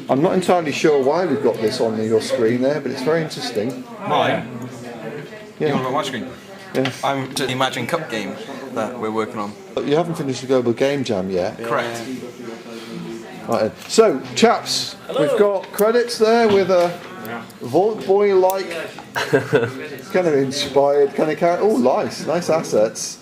I'm not entirely sure why we've got this on your screen there, but it's very interesting. Mine? Yeah. You want to watch screen? Yeah. I'm to the Imagine Cup game that we're working on. You haven't finished the Global Game Jam yet. Correct. Right then. So, chaps, we've got credits there with a Vault Boy-like, kind of inspired kind of character. Oh, nice assets.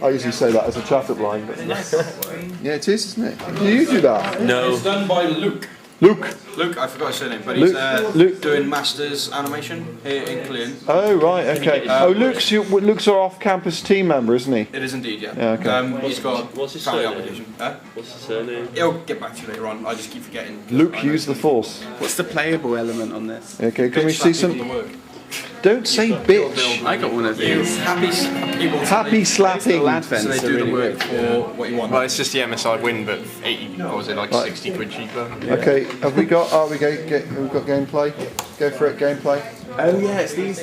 I usually say that as a traffic line, but yeah, it is, isn't it? Do you do that? No. It's done by Luke. Luke, I forgot his surname, but Luke. he's doing Masters animation here in Clean. Oh right, okay. Luke's our off-campus team member, isn't he? It is indeed, yeah. Yeah, okay. He's got What's his family surname? obligation. What's his surname? He'll get back to you later on. I just keep forgetting. Luke, use the force. What's the playable element on this? Okay, can we see some? Don't say bitch. I got one of these. Happy slapping. So they do the work for what you want. Well, it's just the MSI win, but 80, what was it, like 60 quid cheaper? Okay, have we got? We've got gameplay. Go for it, gameplay. Oh yeah, it's these.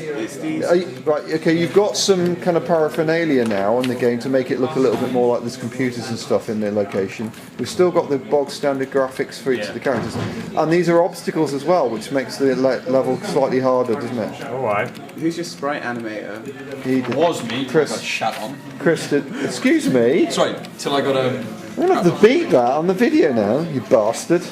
Right, okay, you've got some kind of paraphernalia now in the game to make it look a little bit more like there's computers and stuff in their location. We've still got the bog standard graphics for each of the characters. And these are obstacles as well, which makes the level slightly harder, doesn't it? Alright. Who's your sprite animator? He did. Was me, Chris. got shat on. Chris did. Excuse me? Sorry, till I got a... I'm going to have to beat that on the video now, you bastard.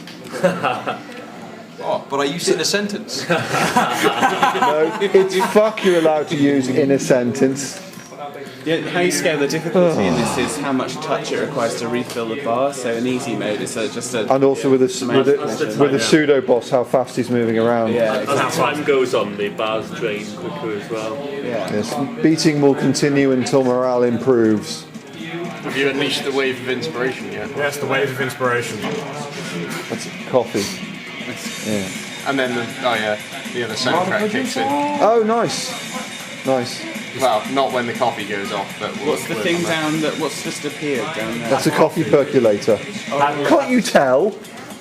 Oh, but I used it in a sentence. No, it's fuck you're allowed to use in a sentence. Yeah, how you scale the difficulty in this is how much touch it requires to refill the bar. So in easy mode, it's just a... And also with a pseudo boss, how fast he's moving around. Yeah, As the time goes on, the bars drain quicker as well. yeah. Yes, beating will continue until morale improves. Have you unleashed the wave of inspiration yet? Yes, the wave of inspiration. That's coffee. Yeah. And then the other soundtrack kicks in. Oh, nice. Nice. Well, not when the coffee goes off, but we'll What's the work thing on that. down that? What's just appeared down there? That's a coffee percolator. Can't you tell?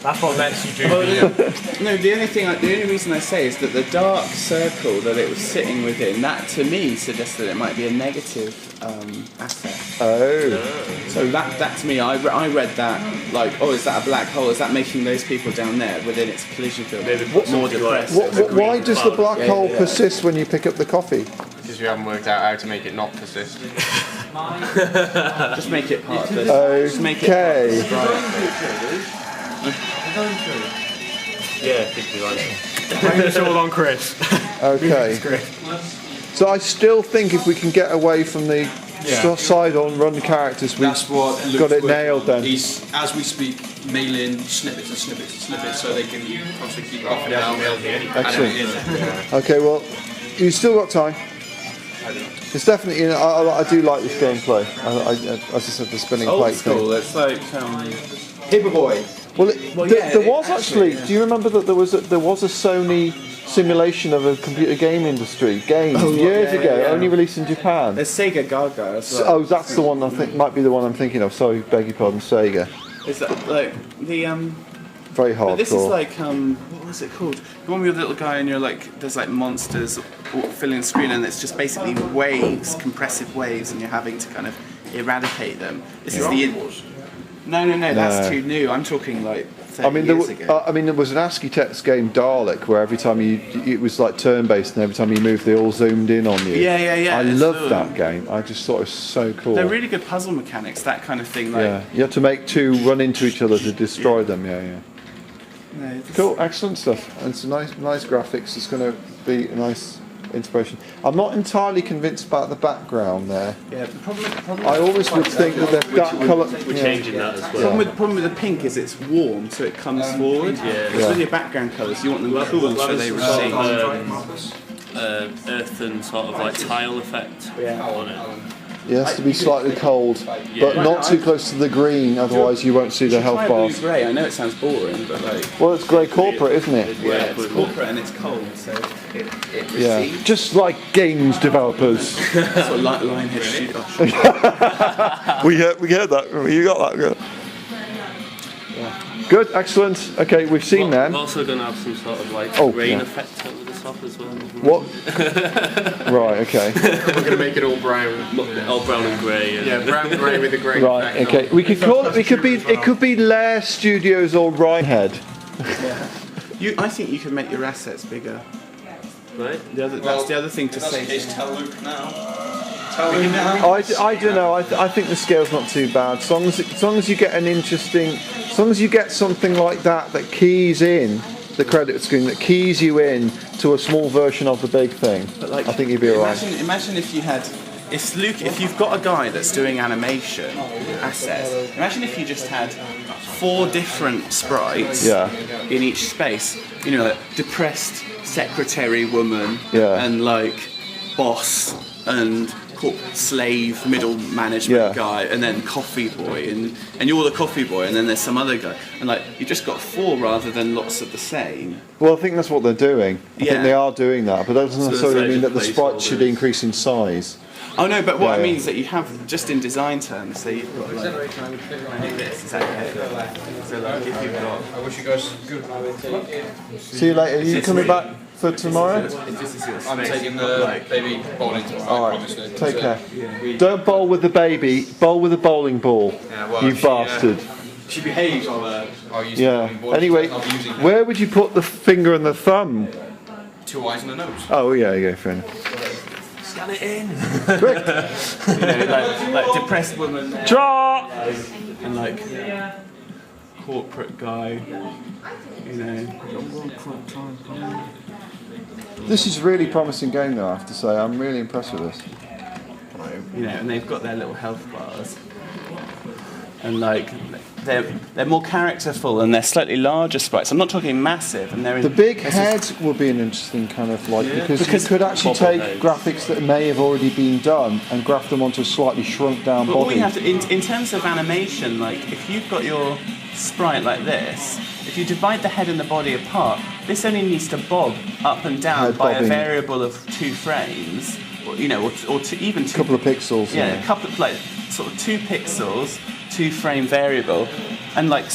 That's what lets you do No, the only reason I say is that the dark circle that it was sitting within, that to me suggests that it might be a negative asset. Oh. So that to me, I read that like, oh, is that a black hole? Is that making those people down there within its collision field more depressed? Why does the black hole persist when you pick up the coffee? Because you haven't worked out how to make it not persist. Just make it part of this. Just make it Okay. Yeah, I think you're right. It's all on Chris. Okay. So I still think if we can get away from the side-on run characters, we've That's what Luke's got it working nailed on. then. He's, as we speak, mailing snippets and snippets and snippets so they can constantly keep up and down. Excellent. Okay, well, you've still got time. It's definitely, you know, I do like this gameplay. I just said the spinning old plate school. thing. It's like Paperboy. Well, yeah, there was actually, actually. Do you remember that there was a Sony simulation of a computer game industry game years ago, only released in Japan? there's Sega Gaga as well. Oh, that's the one I think might be the one I'm thinking of. Sorry, beg your pardon, Sega. Is that like the Very hardcore. But this is like what was it called? The one with your little guy and you're like, there's like monsters filling the screen, and it's just basically waves, compressive waves, and you're having to kind of eradicate them. This is the. No, that's too new. I'm talking like 30 years ago. There was an ASCII text game, Dalek, where every time it was like turn-based, and every time you moved, they all zoomed in on you. Yeah. I loved that game. I just thought it was so cool. They're really good puzzle mechanics, that kind of thing. Like, Yeah, you have to make two run into each other to destroy them. Yeah. no, Cool, excellent stuff. And it's nice graphics. It's going to be a nice inspiration. I'm not entirely convinced about the background there. Yeah, the problem I always would think that the dark colour. We're changing that as well. The problem with the pink is it's warm, so it comes forward. Whereas with your background colours, you want them cool, so they recede. Earth and sort of like tile effect on it. It has to be slightly cold, but not too close to the green, otherwise you won't see the health Try bars. blue grey. I know it sounds boring, but like, Well, it's grey corporate, isn't it? yeah, it's corporate and it's cold, so it Yeah, recedes. just like games developers. Sort of like Lionhead Studio. we heard that. You got that. Good, excellent. Okay, we've seen We're them. also going to have some sort of like Oh, rain yeah. effect over the top. top as well. What? Right. Okay. We're going to make it all brown. All brown and grey. Yeah, brown grey with a grey. Right. Okay. We could call it. It could be Lair Studios or Rhinehead. I think you can make your assets bigger. Right? That's the other thing to say. Tell Luke now. I don't know. I think the scale's not too bad. As long as you get an interesting, as long as you get something like that keys in the credit screen, that keys you in to a small version of the big thing. But like, I think you'd be alright. Imagine if you had, if you've got a guy that's doing animation assets. Imagine if you just had 4 different sprites in each space. You know, like depressed secretary woman and like boss and slave middle management guy, and then coffee boy, and you're the coffee boy, and then there's some other guy, and like you just got 4 rather than lots of the same. Well, I think that's what they're doing. I think they are doing that, but that doesn't necessarily mean that the sprites should increase in size. Oh no, but what I mean is that you have, just in design terms, so you've got like this, is that okay? So like if you've got, I wish you guys good. See you later. Are you coming back for tomorrow? if this is your I'm space, taking the baby bowling tomorrow. Alright, take care. Don't bowl with the baby, bowl with a bowling ball. Yeah, well, You bastard. She behaves on I'll use Yeah. bowling ball. Anyway, I'll be using where would you put the finger and the thumb? 2 eyes and a nose. Oh yeah, you go, fair enough. Scan it in. Quick! you know, like depressed woman there, Draw! and like corporate guy, you know. This is a really promising game though, I have to say. I'm really impressed with this. You know, and they've got their little health bars, and like they're more characterful, and they're slightly larger sprites. I'm not talking massive, and they're in, The big head would be an interesting kind of like, because you could actually take graphics that may have already been done and graft them onto a slightly shrunk down But all body. you have to, in terms of animation, like if you've got your sprite like this, if you divide the head and the body apart, this only needs to bob up and down Head by bobbing. a variable of 2 frames, or, you know, or even 2. A couple of pixels. Yeah, a couple of like sort of 2 pixels, 2 frame variable, and like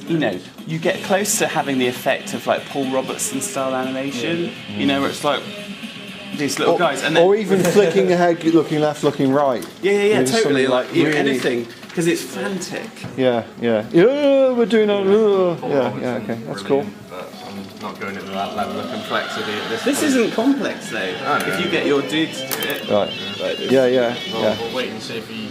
you know, you get close to having the effect of like Paul Robertson style animation. You know, where it's like these little guys, and then, Or even flicking the head, looking left, looking right. yeah, Just totally, something like you know, really- anything, because it's frantic. Yeah, we're doing a... yeah, okay, that's cool. But I'm not going into that level of complexity at this This point. isn't complex though. If you get your dude to do it. Right. Yeah. We'll wait and see if he...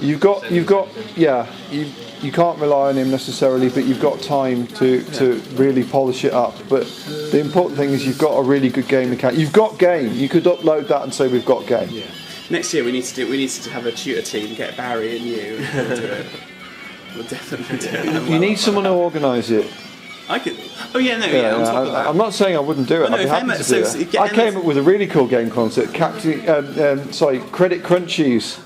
You can't rely on him necessarily, but you've got time to really polish it up. But the important thing is you've got a really good game mechanic. You've got game. You could upload that and say we've got game. Yeah. Next year we need to have a tutor team, get Barry and you, and we'll do it. We'll definitely do it. You need someone to organise it. I could. Oh yeah, no, yeah. On top of that. I'm not saying I wouldn't do it. No, I'd be if happy Emma- to so- do so it. get I came Emma's- up with a really cool game concept, Credit Crunchies,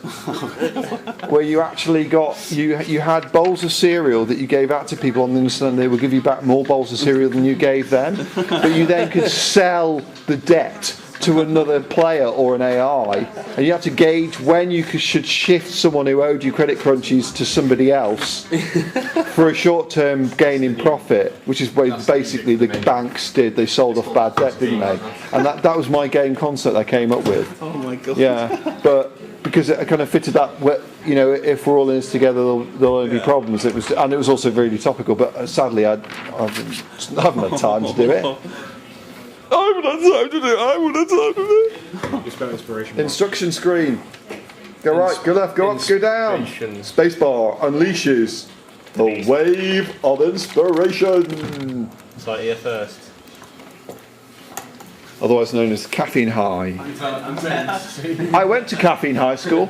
where you actually got you had bowls of cereal that you gave out to people on the instant, and they would give you back more bowls of cereal than you gave them, but you then could sell the debt to another player or an AI, and you have to gauge when you should shift someone who owed you credit crunchies to somebody else for a short-term gain in profit, which is what basically the banks did. They sold off bad debt, didn't they? And that was my game concept I came up with. Oh my god. Yeah, but because it kind of fitted that, you know, if we're all in this together, there'll only be problems. It was also really topical, but sadly I haven't had time to do it. I haven't had time to do it. You spell inspiration. Instruction screen. Go right, go left, go up, go down. Spacebar unleashes the wave of inspiration. Start here first. Otherwise known as caffeine high. I went to caffeine high school.